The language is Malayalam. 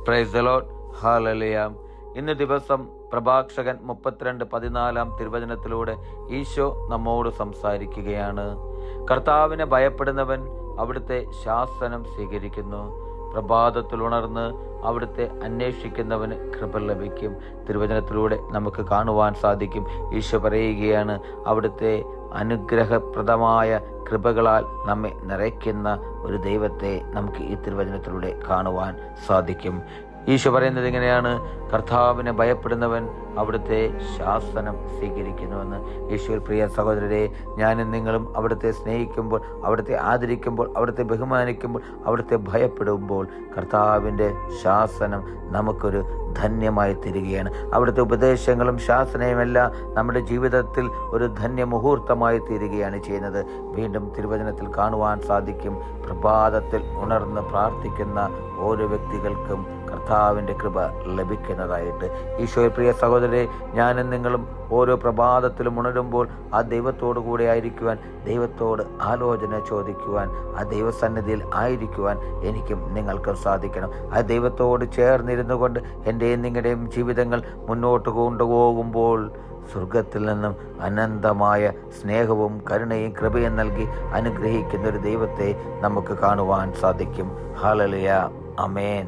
Praise the Lord. ഹല്ലേലൂയ. ഇന്ന് ദിവസം പ്രഭാഷകൻ 32:14 തിരുവചനത്തിലൂടെ ഈശോ നമ്മോട് സംസാരിക്കുകയാണ്. കർത്താവിനെ ഭയപ്പെടുന്നവൻ അവിടുത്തെ ശാസനം സ്വീകരിക്കുന്നു. പ്രഭാതത്തിൽ ഉണർന്ന് അവിടുത്തെ അന്വേഷിക്കുന്നവന് കൃപ ലഭിക്കും. തിരുവചനത്തിലൂടെ നമുക്ക് കാണുവാൻ സാധിക്കും. ഈശോ പറയുകയാണ്, അവിടുത്തെ അനുഗ്രഹപ്രദമായ കൃപകളാൽ നമ്മെ നിറയ്ക്കുന്ന ഒരു ദൈവത്തെ നമുക്ക് ഈ തിരുവചനത്തിലൂടെ കാണുവാൻ സാധിക്കും. ഈശോ പറയുന്നത് ഇങ്ങനെയാണ്: കർത്താവിനെ ഭയപ്പെടുന്നവൻ അവിടുത്തെ ശാസനം സ്വീകരിക്കുന്നുവെന്ന്. ഈശോയിൽ പ്രിയ സഹോദരരെ, ഞാനും നിങ്ങളും അവിടുത്തെ സ്നേഹിക്കുമ്പോൾ, അവിടുത്തെ ആദരിക്കുമ്പോൾ, അവിടുത്തെ ബഹുമാനിക്കുമ്പോൾ, അവിടുത്തെ ഭയപ്പെടുമ്പോൾ കർത്താവിൻ്റെ ശാസനം നമുക്കൊരു ധന്യമായി തീരുകയാണ്. അവിടുത്തെ ഉപദേശങ്ങളും ശാസനയുമെല്ലാം നമ്മുടെ ജീവിതത്തിൽ ഒരു ധന്യമുഹൂർത്തമായി തീരുകയാണ് ചെയ്യുന്നത്. വീണ്ടും തിരുവചനത്തിൽ കാണുവാൻ സാധിക്കും, പ്രഭാതത്തിൽ ഉണർന്ന് പ്രാർത്ഥിക്കുന്ന ഓരോ വ്യക്തികൾക്കും കർത്താവിൻ്റെ കൃപ ലഭിക്കുന്നതായിട്ട്. ഈശോയെ പ്രിയ സഹോദരരെ, ഞാനും നിങ്ങളും ഓരോ പ്രഭാതത്തിലും ഉണരുമ്പോൾ ആ ദൈവത്തോടു കൂടെ ആയിരിക്കുവാൻ, ദൈവത്തോട് ആലോചന ചോദിക്കുവാൻ, ആ ദൈവസന്നിധിയിൽ ആയിരിക്കുവാൻ എനിക്കും നിങ്ങൾക്കും സാധിക്കണം. ആ ദൈവത്തോട് ചേർന്നിരുന്നു കൊണ്ട് എൻ്റെയും നിങ്ങളുടെയും ജീവിതങ്ങൾ മുന്നോട്ട് കൊണ്ടുപോകുമ്പോൾ സ്വർഗത്തിൽ നിന്നും അനന്തമായ സ്നേഹവും കരുണയും കൃപയും നൽകി അനുഗ്രഹിക്കുന്ന ഒരു ദൈവത്തെ നമുക്ക് കാണുവാൻ സാധിക്കും. ഹല്ലേലൂയ. ആമേൻ.